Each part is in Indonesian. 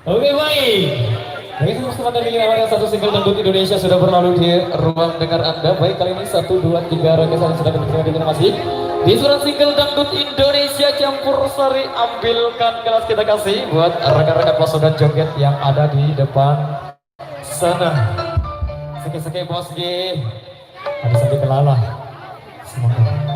Oke baik. Baik, kesempatan ini awalnya satu single dangdut Indonesia sudah berlalu di ruang dengar Anda. Baik, kali ini 1, 2, 3 rangkaian sudah diberikan informasi. Di surat single dangdut Indonesia campur sari, ambilkan kelas kita kasih buat rekan-rekan pos dan joget yang ada di depan sana. Seke-seke bos G. Ada sampai kelala. Semoga.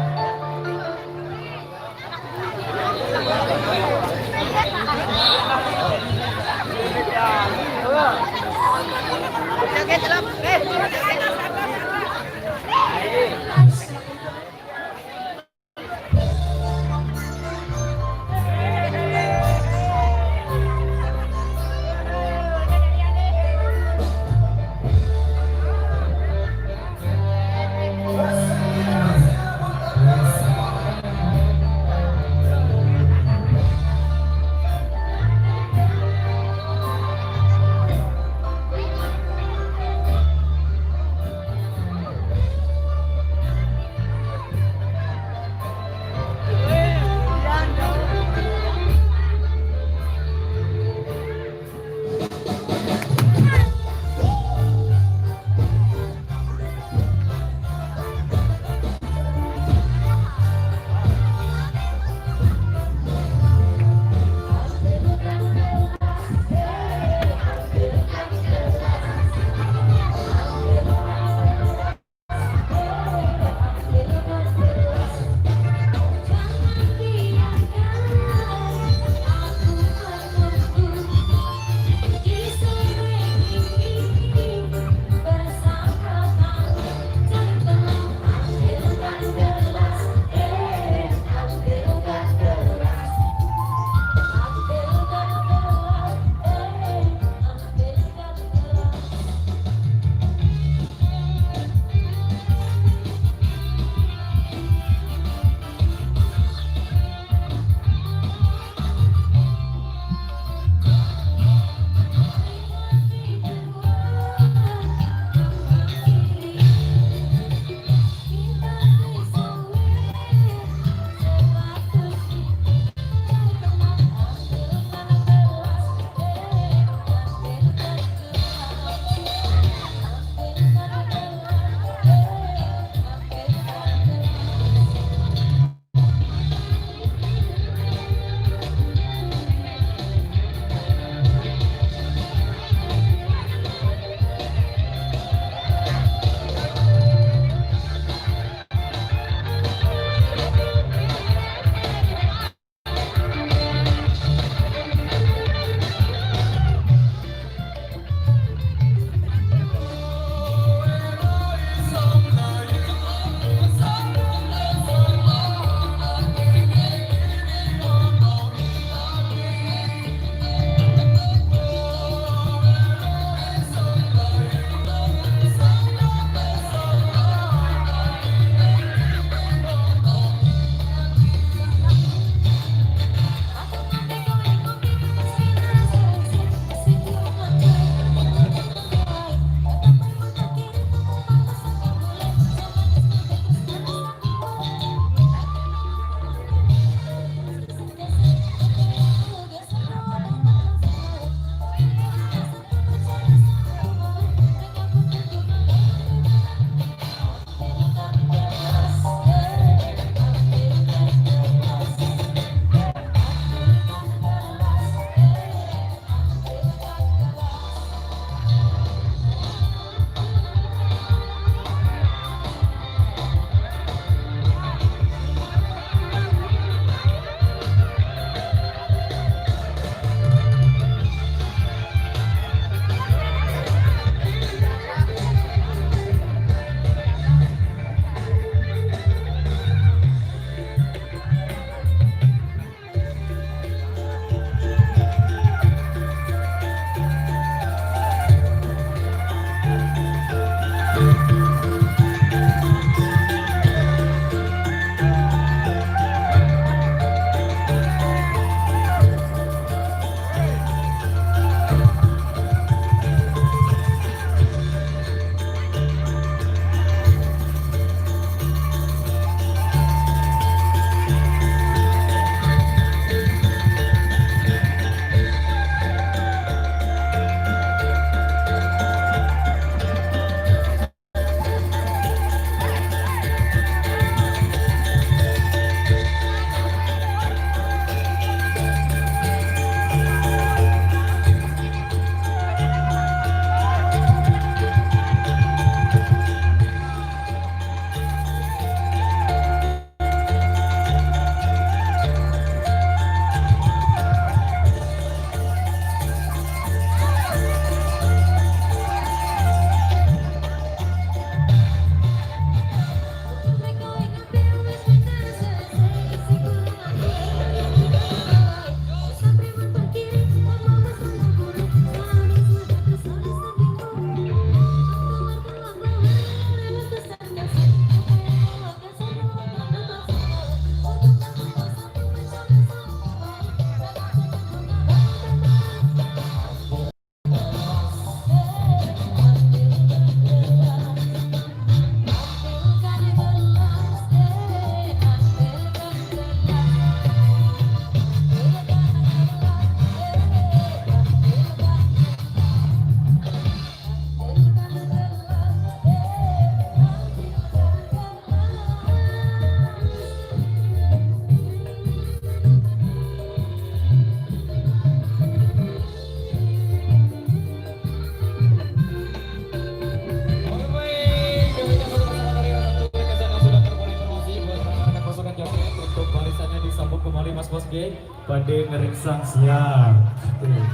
Ade Ngeringsang siap. Tuh.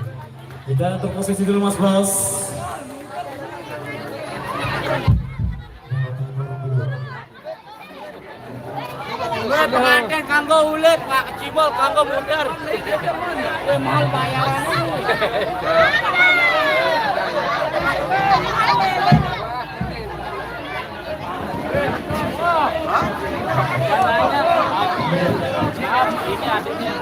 Kita untuk posisi dulu Mas Bos. Ulet pengantin kanggo ulet Pak Cibol kanggo mundur. Mahal bayaran. Ini adiknya.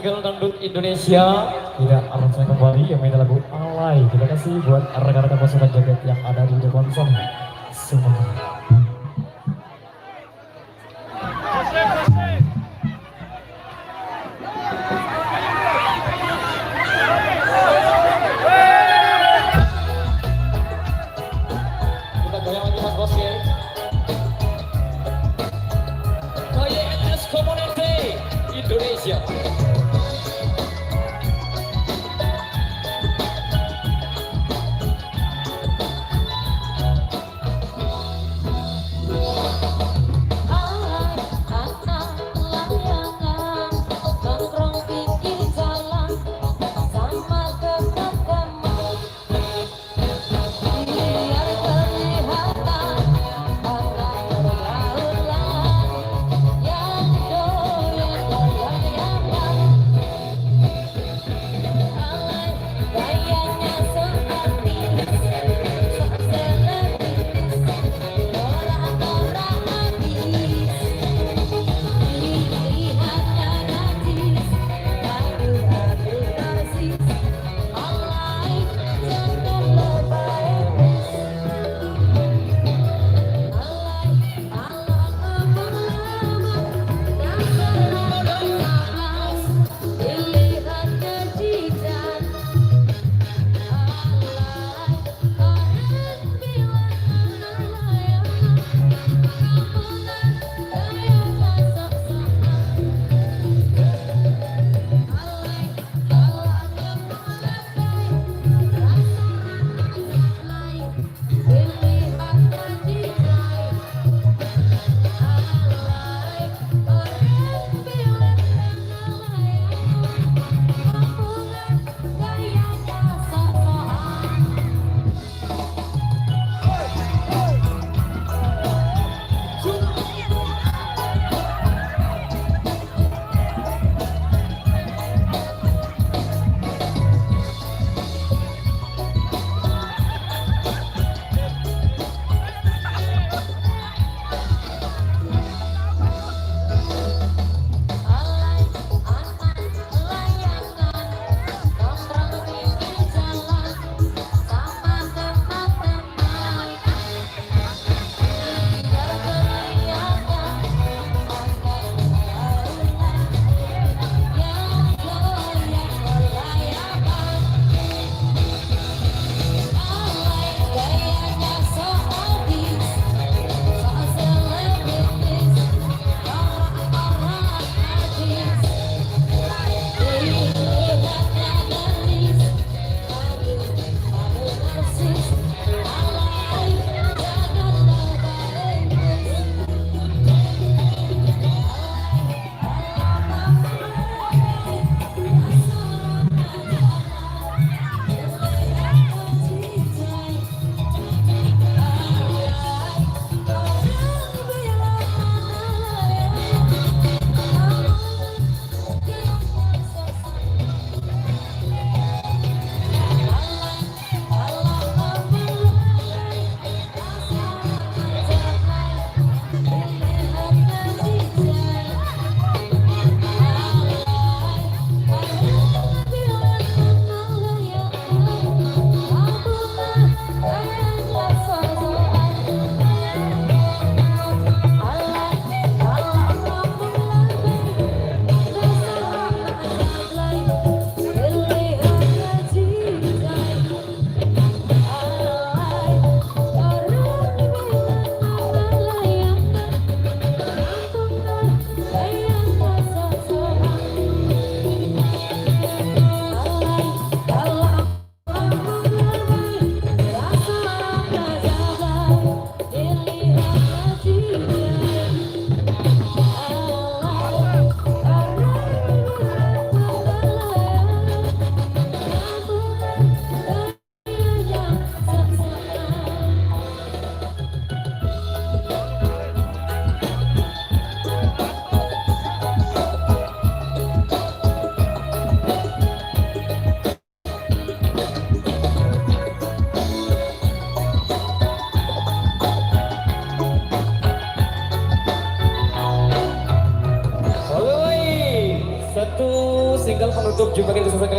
single dangdut Indonesia. Tidak aransemen kembali yang main lagu Alay. Terima kasih buat rekan-rekan pasukan jagat yang ada di depan sana semua. Kita goyang lagi Mas Bos ya. KYS Community Indonesia.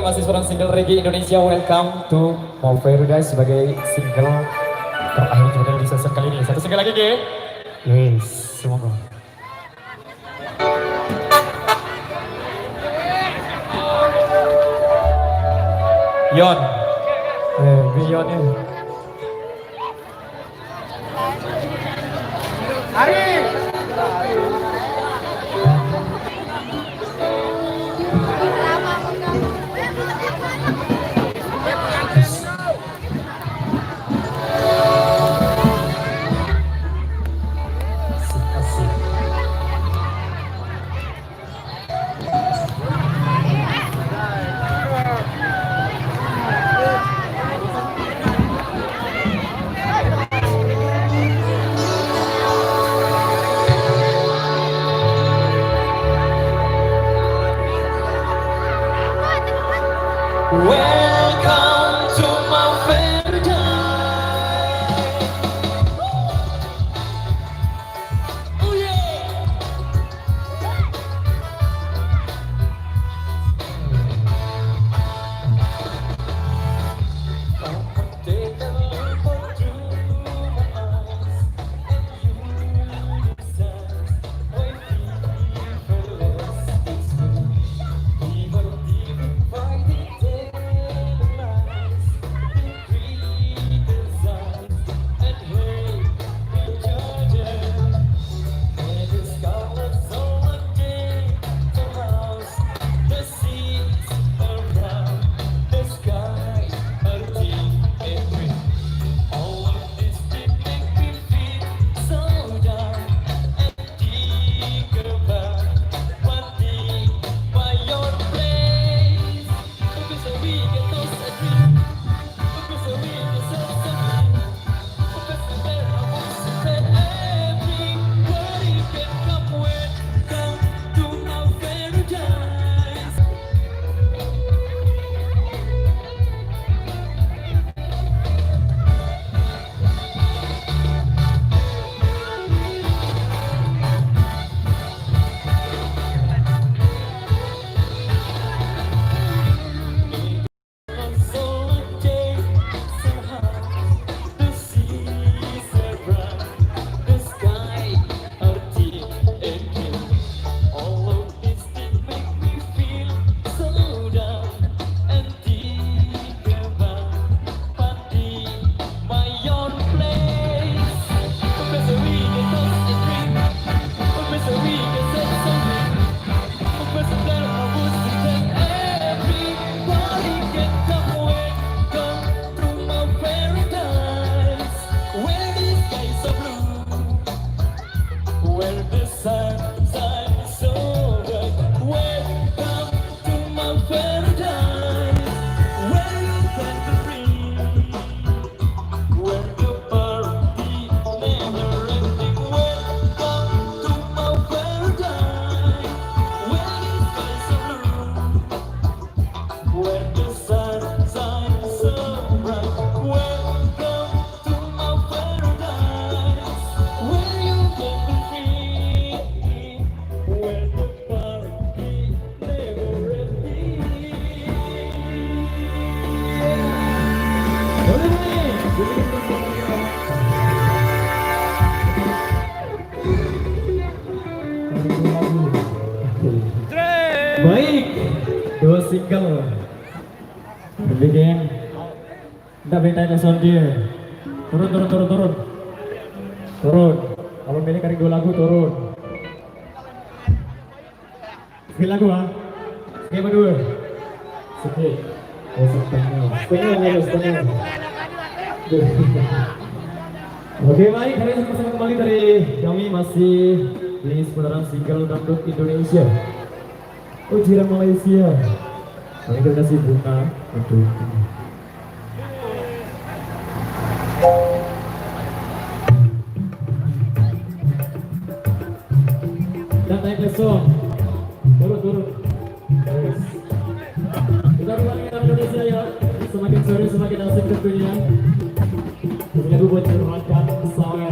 masih seorang single reggae Indonesia. Welcome to My Paradise sebagai single terakhir juga di sesi kali ini. Satu single lagi, Ge. Yes, semoga. Yon, Yon ini. Welcome to my paradise. Oh yeah. Take a look into my eyes, and you decide when effortless it's me. Even fighting lies, between desires and hate, each other. And the scarlet's on the house, the seas are brown, the sky are deep and green. All of this did make me feel so down and think about one thing by your place. Because we get lost at dream, because we get so sad, because there I was that everybody can come with, come to our paradise. Where the sun shines so bright, welcome to my paradise, where you can breathe, where the party never ending. Welcome to my paradise, where the skies are blue, where the sun shines so bright. Welcome to my paradise, where you can be free, where the party never ending. Baik, dua single. Lebih geng. Kita benteng sound dia. Turun. Kalau milih kari dua lagu turun. Sekali lagu ah. Sekali dua. Sekali. Oh setengah. Oke baik, hari ini bersama kembali dari kami masih di seputaran single dangdut Indonesia. Jiran Malaysia. Kami kasih bunga untuk dan naik ke song. Turun. Yes. Kita ulangi Indonesia ya. Semakin sore semakin asik tentunya. Punya gue buat curhatkan sawer.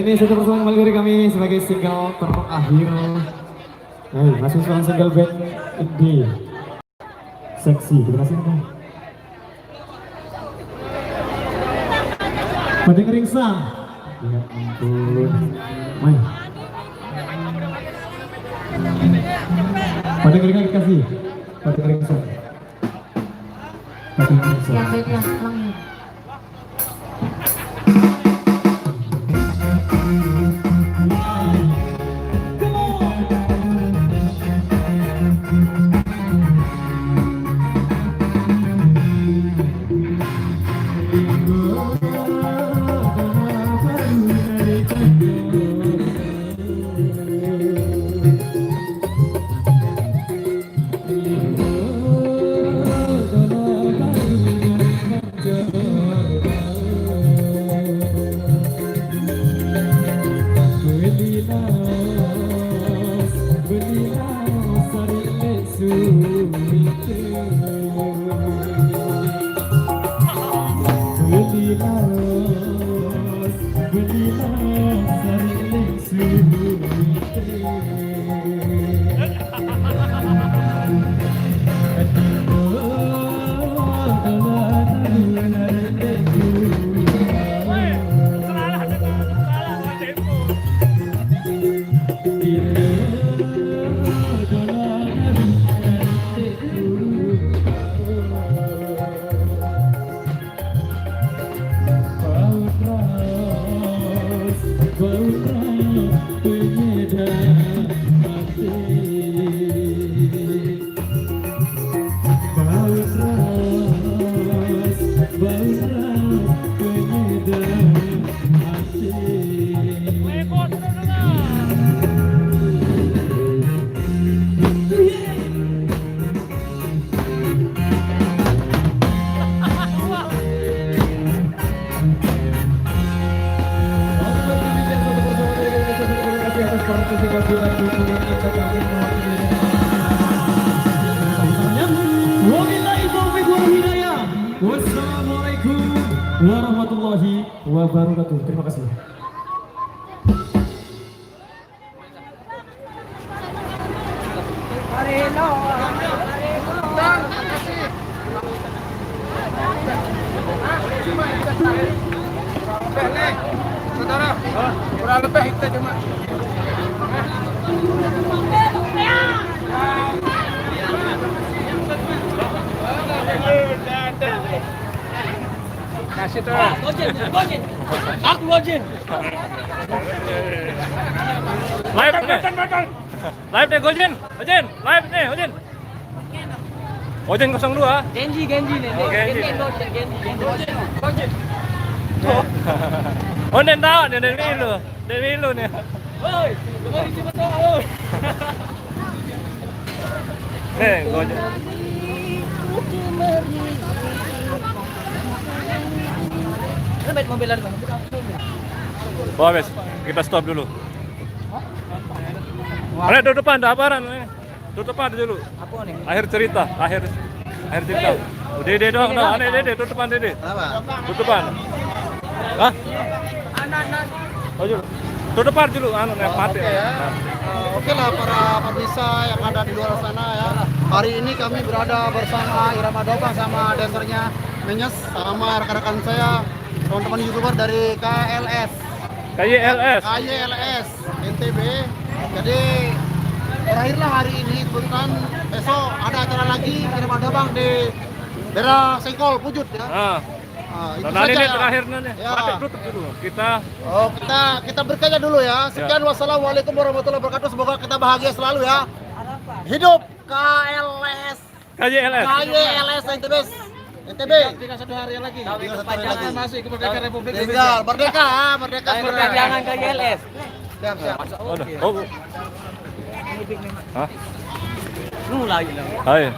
ini satu persembahan kembali dari kami sebagai single terakhir. Masih seorang single band indie seksi. Terima kasih. Pada Keringsan. Ya ampun. Main. Pada Keringsan dikasih. Pada Keringsan. Pada Keringsan. Wassalamualaikum warahmatullahi wabarakatuh. Terima kasih. Saudara, kurang lebih kita cuma. Kasih tuh. Gojin. Aku gojin. Live nih. Live nih Gojin. Live nih Gojin. Gojin 02. Genji nih. Genji. Oh, Nen tahu nih dari lu nih. Woi, kembali cepat oi. Nih, Gojin. Lembet mobilan bang. Bawa bes, kita stop dulu. Ayo duduk depan, ada apaan? Duduk depan dulu. Apa nih? Akhir cerita. Dede dong, no. Aneh Dede, duduk depan Dede. Duduk depan. Hah? Anak. Oh, dulu. Duduk depan dulu, mati. Oke lah para pemirsa yang ada di luar sana ya. Hari ini kami berada bersama Irama Dobang sama dancernya Menyes sama rekan-rekan saya, teman-teman YouTuber dari KLS NTB. Jadi terakhirlah hari ini, kebetulan besok ada acara lagi Irama Dobang di daerah Sengkol Pujut ya. Itu Nah, ini saja ya. terakhir nih. Ya. Mati tutup dulu. Kita berkarya dulu ya. Sekian, wassalamualaikum warahmatullahi wabarakatuh. Semoga kita bahagia selalu ya. Hidup KLS NTB. Tinggal 1 hari lagi. Tinggal 1 hari lagi. Masuk kemerdekaan Republik Tinggal merdeka. Jangan ke GLS. Siap. Oh. Hah? Lu lagi. Ayo.